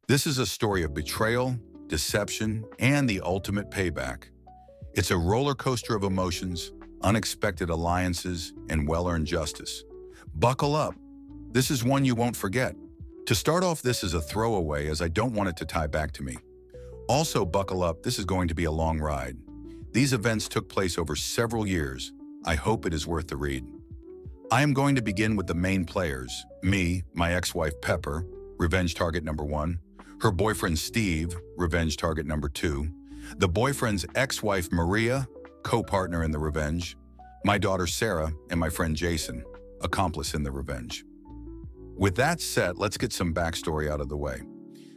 This is a story of betrayal, deception, and the ultimate payback. It's a roller coaster of emotions, unexpected alliances, and well-earned justice. Buckle up. This is one you won't forget. To start off, this is a throwaway as I don't want it to tie back to me. Also, buckle up, this is going to be a long ride. These events took place over several years. I hope it is worth the read. I am going to begin with the main players. Me, my ex-wife Pepper, revenge target number one. Her boyfriend Steve, revenge target number two. The boyfriend's ex-wife Maria, co-partner in the revenge. My daughter Sarah, and my friend Jason, accomplice in the revenge. With that said, let's get some backstory out of the way.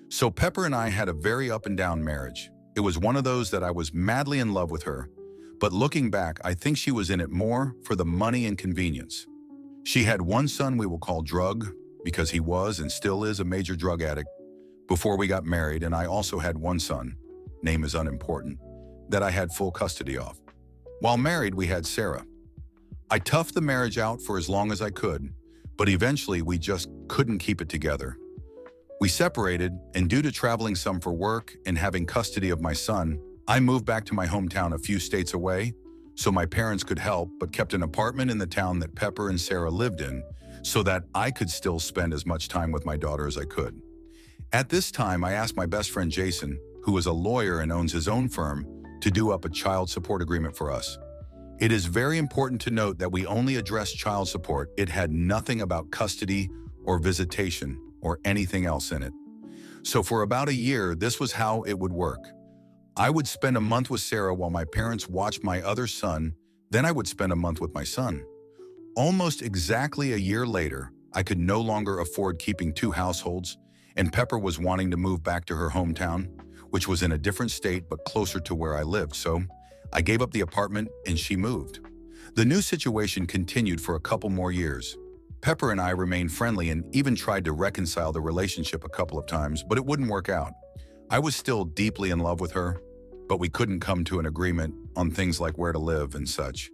So Pepper and I had a very up and down marriage. It was one of those that I was madly in love with her, but looking back, I think she was in it more for the money and convenience. She had one son we will call Drug, because he was and still is a major drug addict, before we got married, and I also had one son, name is unimportant, that I had full custody of. While married, we had Sarah. I toughed the marriage out for as long as I could, but eventually we just couldn't keep it together. We separated, and due to traveling some for work and having custody of my son, I moved back to my hometown a few states away so my parents could help, but kept an apartment in the town that Pepper and Sarah lived in so that I could still spend as much time with my daughter as I could. At this time, I asked my best friend Jason, who is a lawyer and owns his own firm, to do up a child support agreement for us. It is very important to note that we only addressed child support. It had nothing about custody or visitation or anything else in it. So for about a year, this was how it would work. I would spend a month with Sarah while my parents watched my other son, then I would spend a month with my son. Almost exactly a year later, I could no longer afford keeping two households, and Pepper was wanting to move back to her hometown, which was in a different state but closer to where I lived, so I gave up the apartment and she moved. The new situation continued for a couple more years. Pepper and I remained friendly and even tried to reconcile the relationship a couple of times, but it wouldn't work out. I was still deeply in love with her, but we couldn't come to an agreement on things like where to live and such.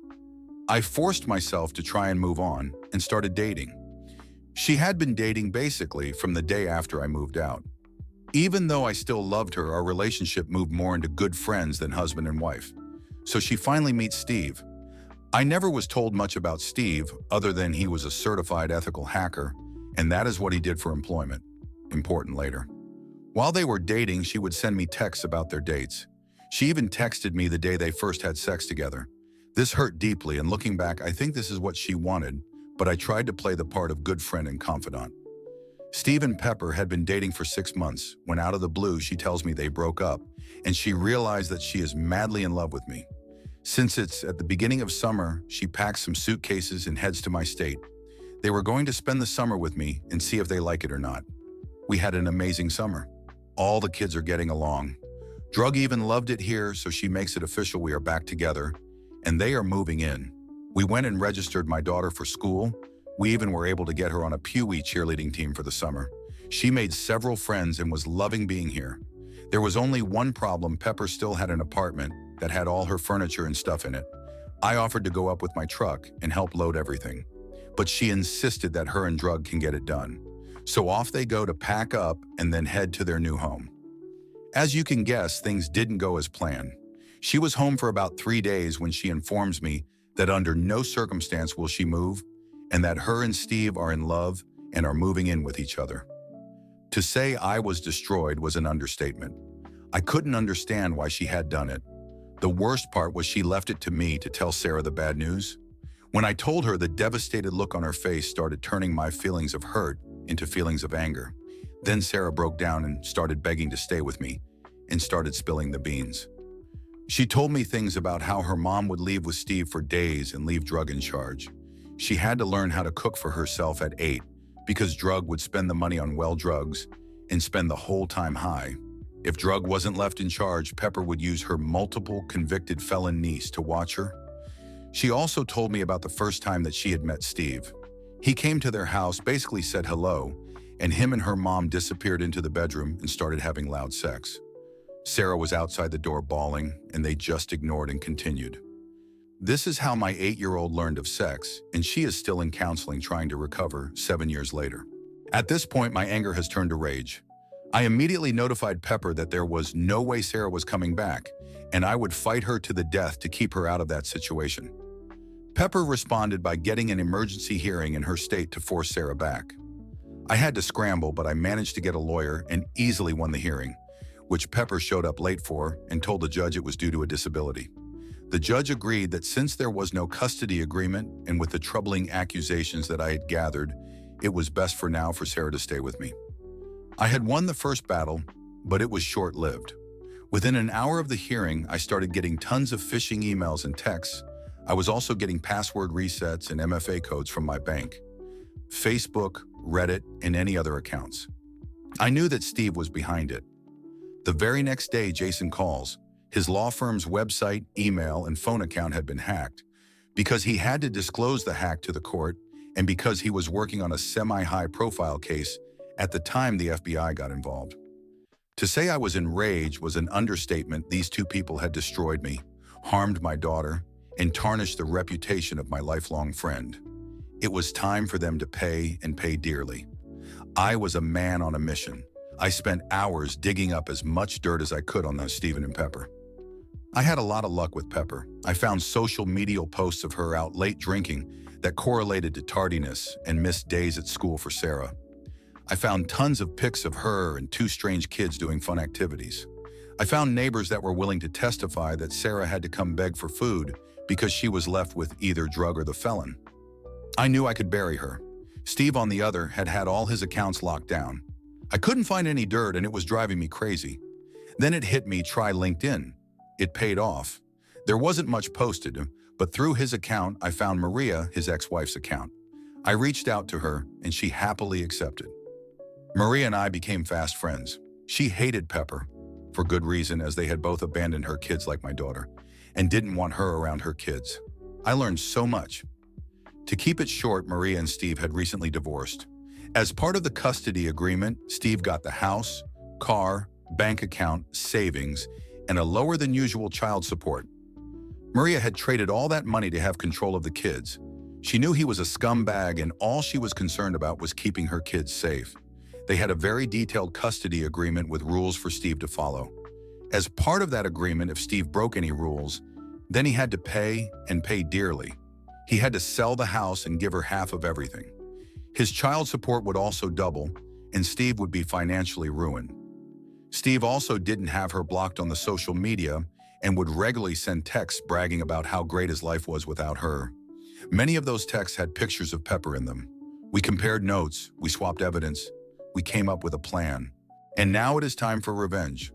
I forced myself to try and move on and started dating. She had been dating basically from the day after I moved out. Even though I still loved her, our relationship moved more into good friends than husband and wife. So she finally meets Steve. I never was told much about Steve other than he was a certified ethical hacker, and that is what he did for employment. Important later. While they were dating, she would send me texts about their dates. She even texted me the day they first had sex together. This hurt deeply, and looking back, I think this is what she wanted, but I tried to play the part of good friend and confidant. Steve and Pepper had been dating for 6 months when out of the blue she tells me they broke up, and she realized that she is madly in love with me. Since it's at the beginning of summer, she packs some suitcases and heads to my state. They were going to spend the summer with me and see if they like it or not. We had an amazing summer. All the kids are getting along. Drug even loved it here, so she makes it official we are back together, and they are moving in. We went and registered my daughter for school. We even were able to get her on a Pee Wee cheerleading team for the summer. She made several friends and was loving being here. There was only one problem. Pepper still had an apartment that had all her furniture and stuff in it. I offered to go up with my truck and help load everything, but she insisted that her and Drug can get it done. So off they go to pack up and then head to their new home. As you can guess, things didn't go as planned. She was home for about 3 days when she informs me that under no circumstance will she move, and that her and Steve are in love and are moving in with each other. To say I was destroyed was an understatement. I couldn't understand why she had done it. The worst part was she left it to me to tell Sarah the bad news. When I told her, the devastated look on her face started turning my feelings of hurt into feelings of anger. Then Sarah broke down and started begging to stay with me and started spilling the beans. She told me things about how her mom would leave with Steve for days and leave Drug in charge. She had to learn how to cook for herself at 8 because Drug would spend the money on well drugs and spend the whole time high. If Drug wasn't left in charge, Pepper would use her multiple convicted felon niece to watch her. She also told me about the first time that she had met Steve. He came to their house, basically said hello, and him and her mom disappeared into the bedroom and started having loud sex. Sarah was outside the door bawling, and they just ignored and continued. This is how my 8-year-old learned of sex, and she is still in counseling trying to recover 7 years later. At this point, my anger has turned to rage. I immediately notified Pepper that there was no way Sarah was coming back, and I would fight her to the death to keep her out of that situation. Pepper responded by getting an emergency hearing in her state to force Sarah back. I had to scramble, but I managed to get a lawyer and easily won the hearing, which Pepper showed up late for and told the judge it was due to a disability. The judge agreed that since there was no custody agreement and with the troubling accusations that I had gathered, it was best for now for Sarah to stay with me. I had won the first battle, but it was short-lived. Within an hour of the hearing, I started getting tons of phishing emails and texts. I was also getting password resets and MFA codes from my bank, Facebook, Reddit, and any other accounts. I knew that Steve was behind it. The very next day, Jason calls. His law firm's website, email, and phone account had been hacked. Because he had to disclose the hack to the court, and because he was working on a semi-high profile case, at the time the FBI got involved. To say I was enraged was an understatement. These two people had destroyed me, harmed my daughter, and tarnished the reputation of my lifelong friend. It was time for them to pay and pay dearly. I was a man on a mission. I spent hours digging up as much dirt as I could on those Steven and Pepper. I had a lot of luck with Pepper. I found social media posts of her out late drinking that correlated to tardiness and missed days at school for Sarah. I found tons of pics of her and two strange kids doing fun activities. I found neighbors that were willing to testify that Sarah had to come beg for food because she was left with either drug or the felon. I knew I could bury her. Steve, on the other, had had all his accounts locked down. I couldn't find any dirt and it was driving me crazy. Then it hit me, try LinkedIn. It paid off. There wasn't much posted, but through his account, I found Maria, his ex-wife's account. I reached out to her and she happily accepted. Maria and I became fast friends. She hated Pepper, for good reason, as they had both abandoned her kids like my daughter, and didn't want her around her kids. I learned so much. To keep it short, Maria and Steve had recently divorced. As part of the custody agreement, Steve got the house, car, bank account, savings, and a lower than usual child support. Maria had traded all that money to have control of the kids. She knew he was a scumbag and all she was concerned about was keeping her kids safe. They had a very detailed custody agreement with rules for Steve to follow. As part of that agreement, if Steve broke any rules, then he had to pay and pay dearly. He had to sell the house and give her half of everything. His child support would also double, and Steve would be financially ruined. Steve also didn't have her blocked on the social media and would regularly send texts bragging about how great his life was without her. Many of those texts had pictures of Pepper in them. We compared notes, we swapped evidence, we came up with a plan. And now it is time for revenge.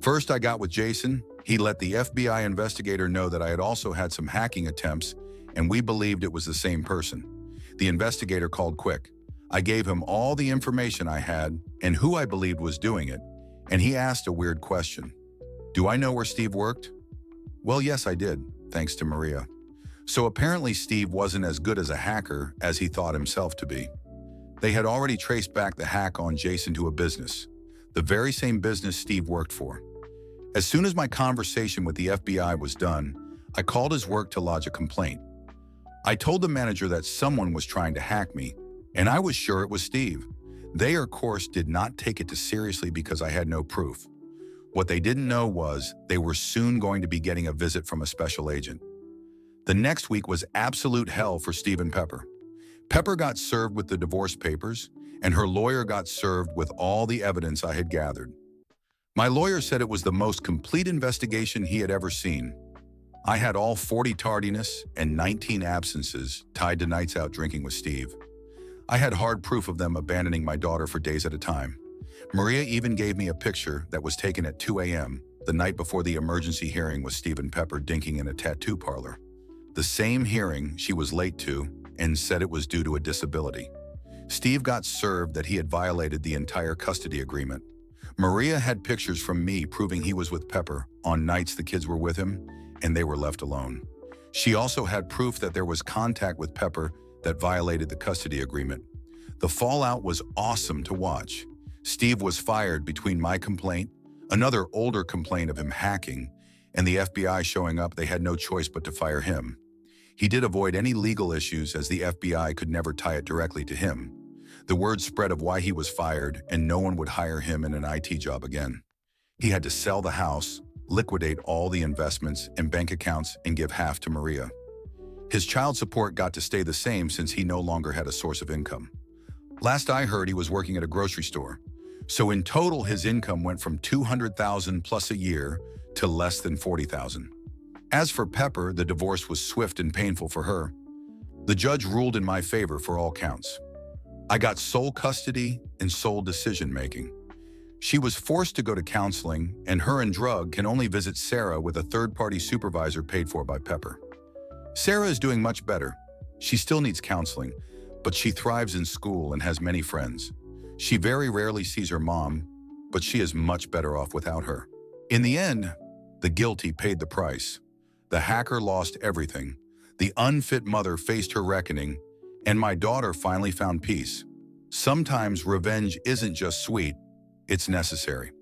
First, I got with Jason. He let the FBI investigator know that I had also had some hacking attempts, and we believed it was the same person. The investigator called quick. I gave him all the information I had and who I believed was doing it, and he asked a weird question. Do I know where Steve worked? Well, yes, I did, thanks to Maria. So apparently Steve wasn't as good as a hacker as he thought himself to be. They had already traced back the hack on Jason to a business, the very same business Steve worked for. As soon as my conversation with the FBI was done, I called his work to lodge a complaint. I told the manager that someone was trying to hack me, and I was sure it was Steve. They, of course, did not take it too seriously because I had no proof. What they didn't know was they were soon going to be getting a visit from a special agent. The next week was absolute hell for Steve and Pepper. Pepper got served with the divorce papers, and her lawyer got served with all the evidence I had gathered. My lawyer said it was the most complete investigation he had ever seen. I had all 40 tardiness and 19 absences tied to nights out drinking with Steve. I had hard proof of them abandoning my daughter for days at a time. Maria even gave me a picture that was taken at 2 a.m., the night before the emergency hearing with Steve and Pepper dinking in a tattoo parlor. The same hearing she was late to and said it was due to a disability. Steve got served that he had violated the entire custody agreement. Maria had pictures from me proving he was with Pepper on nights the kids were with him and they were left alone. She also had proof that there was contact with Pepper that violated the custody agreement. The fallout was awesome to watch. Steve was fired between my complaint, another older complaint of him hacking, and the FBI showing up. They had no choice but to fire him. He did avoid any legal issues as the FBI could never tie it directly to him. The word spread of why he was fired and no one would hire him in an IT job again. He had to sell the house, liquidate all the investments and bank accounts, and give half to Maria. His child support got to stay the same since he no longer had a source of income. Last I heard, he was working at a grocery store. So in total, his income went from $200,000 plus a year to less than $40,000. As for Pepper, the divorce was swift and painful for her. The judge ruled in my favor for all counts. I got sole custody and sole decision-making. She was forced to go to counseling, and her and Drug can only visit Sarah with a third-party supervisor paid for by Pepper. Sarah is doing much better. She still needs counseling, but she thrives in school and has many friends. She very rarely sees her mom, but she is much better off without her. In the end, the guilty paid the price. The hacker lost everything. The unfit mother faced her reckoning, and my daughter finally found peace. Sometimes revenge isn't just sweet, it's necessary.